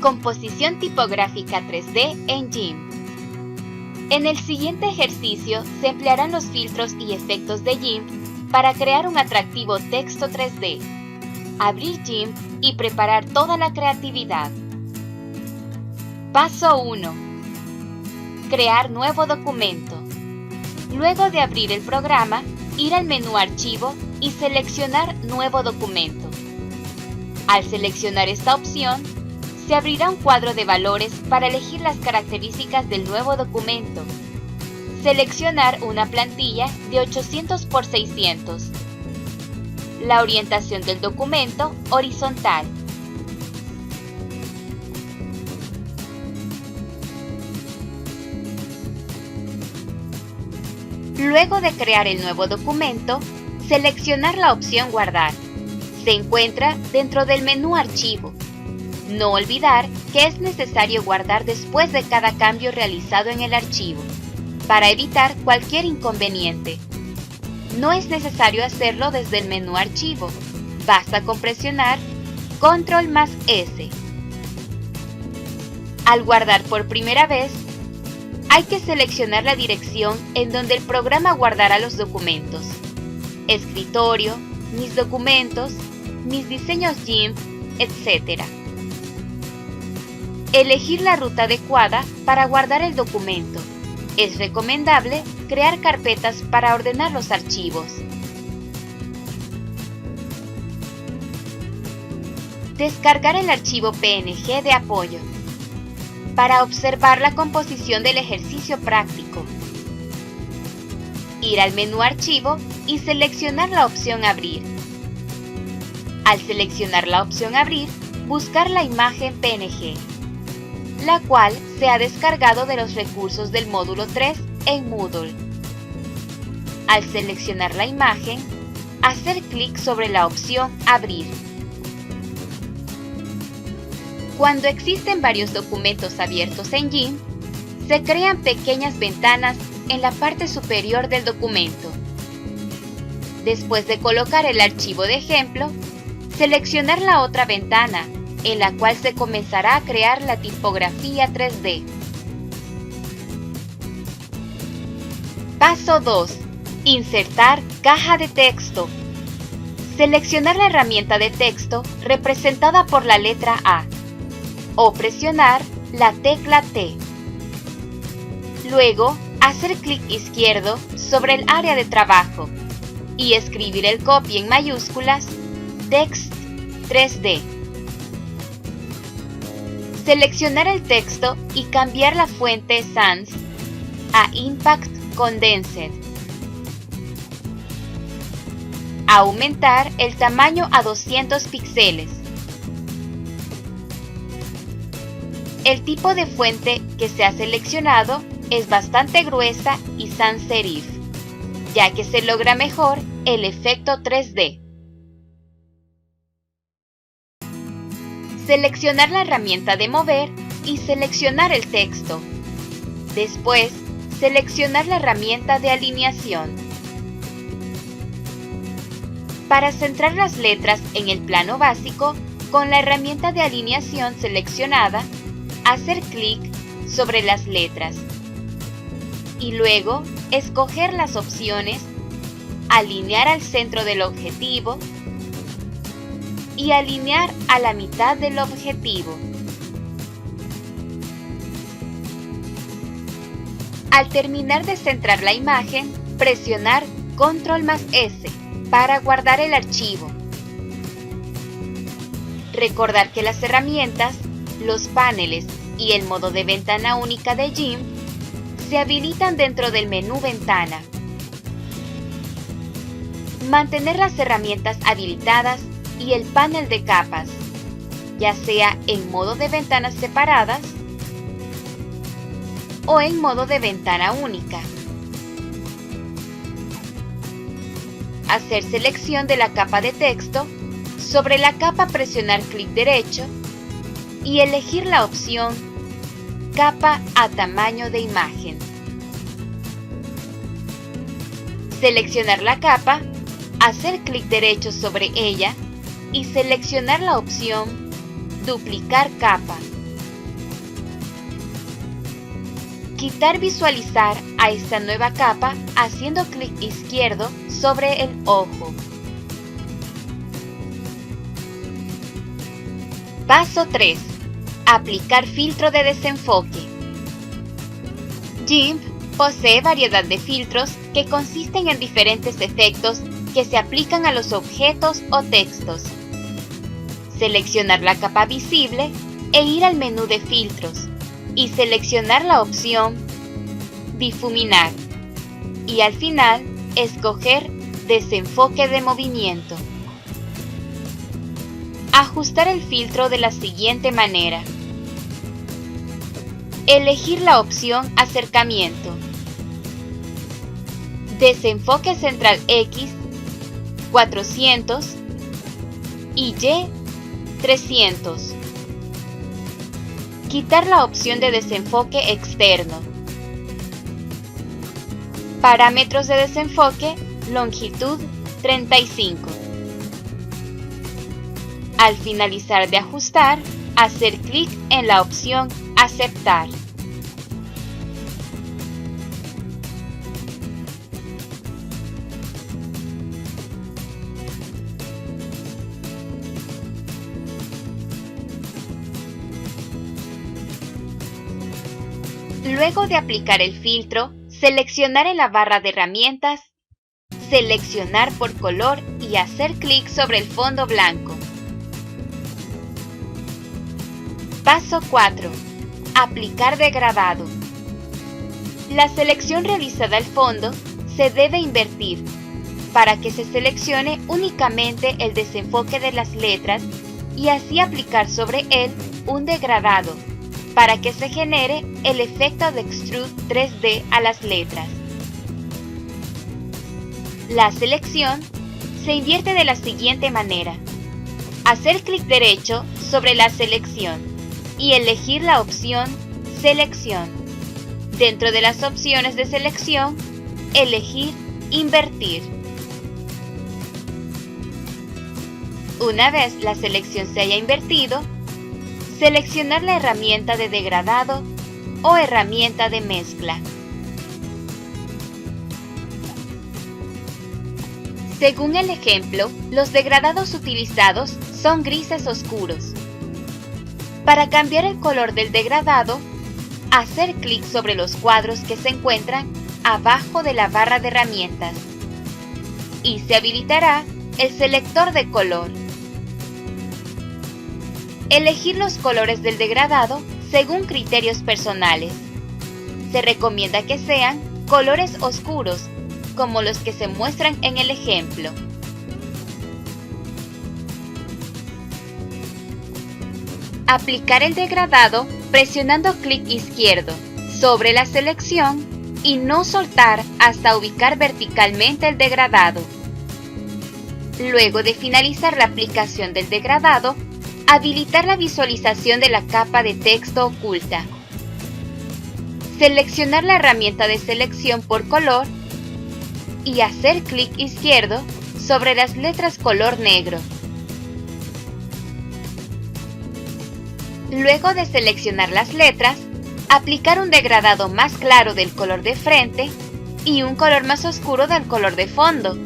Composición tipográfica 3D en GIMP. En el siguiente ejercicio se emplearán los filtros y efectos de GIMP para crear un atractivo texto 3D. Abrir GIMP y preparar toda la creatividad. Paso 1. Crear nuevo documento. Luego de abrir el programa, ir al menú Archivo y seleccionar Nuevo documento. Al seleccionar esta opción, se abrirá un cuadro de valores para elegir las características del nuevo documento. Seleccionar una plantilla de 800 por 600. La orientación del documento horizontal. Luego de crear el nuevo documento, seleccionar la opción Guardar. Se encuentra dentro del menú Archivo. No olvidar que es necesario guardar después de cada cambio realizado en el archivo, para evitar cualquier inconveniente. No es necesario hacerlo desde el menú Archivo, basta con presionar Control+S. Al guardar por primera vez, hay que seleccionar la dirección en donde el programa guardará los documentos. Escritorio, mis documentos, mis diseños GIMP, etc. Elegir la ruta adecuada para guardar el documento. Es recomendable crear carpetas para ordenar los archivos. Descargar el archivo PNG de apoyo. Para observar la composición del ejercicio práctico, ir al menú Archivo y seleccionar la opción Abrir. Al seleccionar la opción Abrir, buscar la imagen PNG, la cual se ha descargado de los recursos del módulo 3 en Moodle. Al seleccionar la imagen, hacer clic sobre la opción Abrir. Cuando existen varios documentos abiertos en GIMP, se crean pequeñas ventanas en la parte superior del documento. Después de colocar el archivo de ejemplo, seleccionar la otra ventana, en la cual se comenzará a crear la tipografía 3D. Paso 2. Insertar caja de texto. Seleccionar la herramienta de texto representada por la letra A, o presionar la tecla T. Luego, hacer clic izquierdo sobre el área de trabajo y escribir el copy en mayúsculas Text 3D. Seleccionar el texto y cambiar la fuente Sans a Impact Condensed. Aumentar el tamaño a 200 píxeles. El tipo de fuente que se ha seleccionado es bastante gruesa y sans serif, ya que se logra mejor el efecto 3D. Seleccionar la herramienta de mover y seleccionar el texto. Después, seleccionar la herramienta de alineación. Para centrar las letras en el plano básico, con la herramienta de alineación seleccionada, hacer clic sobre las letras y luego escoger las opciones Alinear al centro del objetivo y Alinear a la mitad del objetivo. Al terminar de centrar la imagen, presionar Control+S para guardar el archivo. Recordar que las herramientas, los paneles y el modo de ventana única de GIMP se habilitan dentro del menú Ventana. Mantener las herramientas habilitadas y el panel de capas, ya sea en modo de ventanas separadas o en modo de ventana única. Hacer selección de la capa de texto. Sobre la capa presionar clic derecho y elegir la opción Capa a tamaño de imagen. Seleccionar la capa, hacer clic derecho sobre ella y seleccionar la opción Duplicar capa. Quitar visualizar a esta nueva capa haciendo clic izquierdo sobre el ojo. Paso 3. Aplicar filtro de desenfoque. GIMP posee variedad de filtros que consisten en diferentes efectos que se aplican a los objetos o textos. Seleccionar la capa visible e ir al menú de filtros y seleccionar la opción Difuminar y al final escoger Desenfoque de movimiento. Ajustar el filtro de la siguiente manera. Elegir la opción Acercamiento. Desenfoque central X 400 y Y 300. Quitar la opción de desenfoque externo. Parámetros de desenfoque, longitud 35. Al finalizar de ajustar, hacer clic en la opción Aceptar. Luego de aplicar el filtro, seleccionar en la barra de herramientas, seleccionar por color y hacer clic sobre el fondo blanco. Paso 4. Aplicar degradado. La selección realizada al fondo se debe invertir para que se seleccione únicamente el desenfoque de las letras y así aplicar sobre él un degradado para que se genere el efecto de Extrude 3D a las letras. La selección se invierte de la siguiente manera. Hacer clic derecho sobre la selección y elegir la opción Selección. Dentro de las opciones de selección, elegir Invertir. Una vez la selección se haya invertido, seleccionar la herramienta de degradado o herramienta de mezcla. Según el ejemplo, los degradados utilizados son grises oscuros. Para cambiar el color del degradado, hacer clic sobre los cuadros que se encuentran abajo de la barra de herramientas y se habilitará el selector de color. Elegir los colores del degradado según criterios personales. Se recomienda que sean colores oscuros, como los que se muestran en el ejemplo. Aplicar el degradado presionando clic izquierdo sobre la selección y no soltar hasta ubicar verticalmente el degradado. Luego de finalizar la aplicación del degradado, habilitar la visualización de la capa de texto oculta. Seleccionar la herramienta de selección por color y hacer clic izquierdo sobre las letras color negro. Luego de seleccionar las letras, aplicar un degradado más claro del color de frente y un color más oscuro del color de fondo.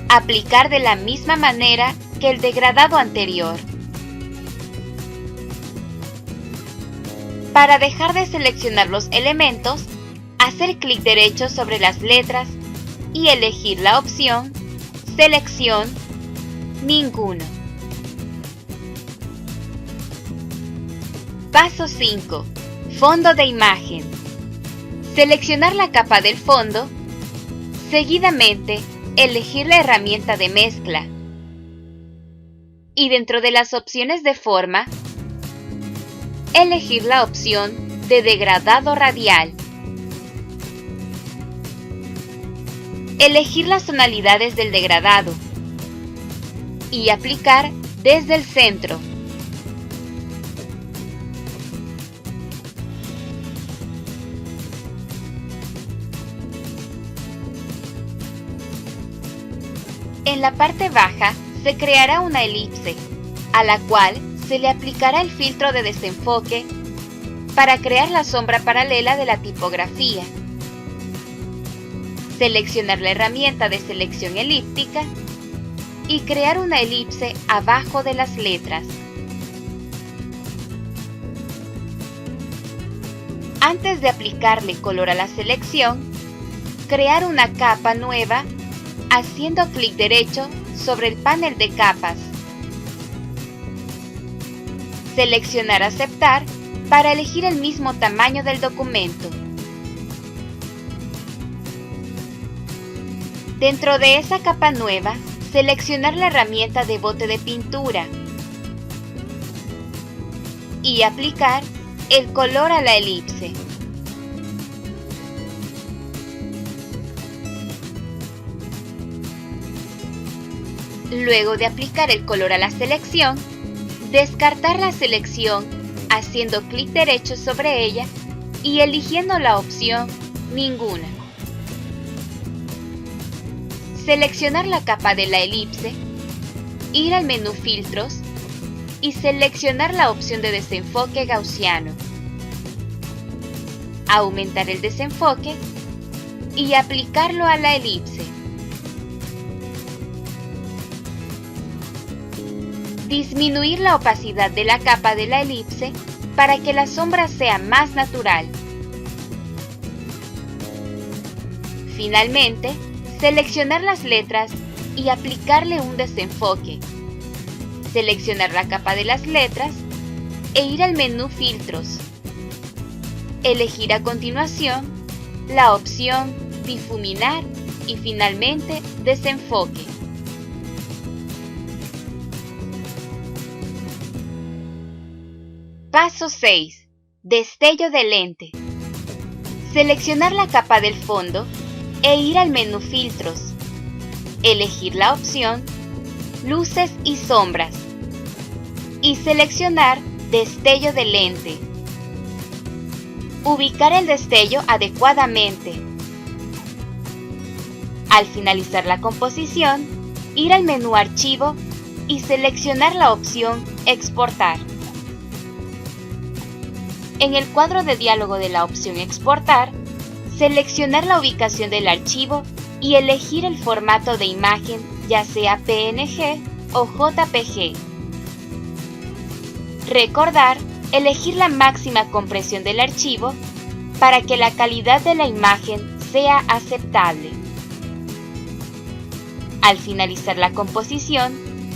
Aplicar de la misma manera que el degradado anterior. Para dejar de seleccionar los elementos, hacer clic derecho sobre las letras y elegir la opción Selección Ninguno. Paso 5. Fondo de imagen. Seleccionar la capa del fondo. Seguidamente, elegir la herramienta de mezcla. Y dentro de las opciones de forma, elegir la opción de degradado radial. Elegir las tonalidades del degradado y aplicar desde el centro. En la parte baja se creará una elipse, a la cual se le aplicará el filtro de desenfoque para crear la sombra paralela de la tipografía. Seleccionar la herramienta de selección elíptica y crear una elipse abajo de las letras. Antes de aplicarle color a la selección, crear una capa nueva haciendo clic derecho sobre el panel de capas. Seleccionar Aceptar para elegir el mismo tamaño del documento. Dentro de esa capa nueva, seleccionar la herramienta de bote de pintura y aplicar el color a la elipse. Luego de aplicar el color a la selección, descartar la selección haciendo clic derecho sobre ella y eligiendo la opción Ninguna. Seleccionar la capa de la elipse, ir al menú Filtros y seleccionar la opción de desenfoque gaussiano. Aumentar el desenfoque y aplicarlo a la elipse. Disminuir la opacidad de la capa de la elipse para que la sombra sea más natural. Finalmente, seleccionar las letras y aplicarle un desenfoque. Seleccionar la capa de las letras e ir al menú Filtros. Elegir a continuación la opción Difuminar y finalmente Desenfoque. Paso 6. Destello de lente. Seleccionar la capa del fondo e ir al menú Filtros. Elegir la opción Luces y sombras y seleccionar Destello de lente. Ubicar el destello adecuadamente. Al finalizar la composición, ir al menú Archivo y seleccionar la opción Exportar. En el cuadro de diálogo de la opción Exportar, seleccionar la ubicación del archivo y elegir el formato de imagen, ya sea PNG o JPG. Recordar elegir la máxima compresión del archivo para que la calidad de la imagen sea aceptable. Al finalizar la composición,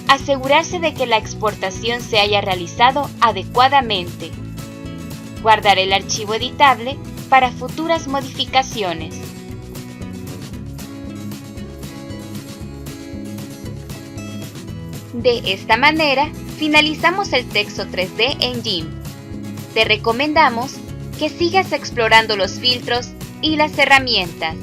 asegurarse de que la exportación se haya realizado adecuadamente. Guardar el archivo editable para futuras modificaciones. De esta manera, finalizamos el texto 3D en GIMP. Te recomendamos que sigas explorando los filtros y las herramientas.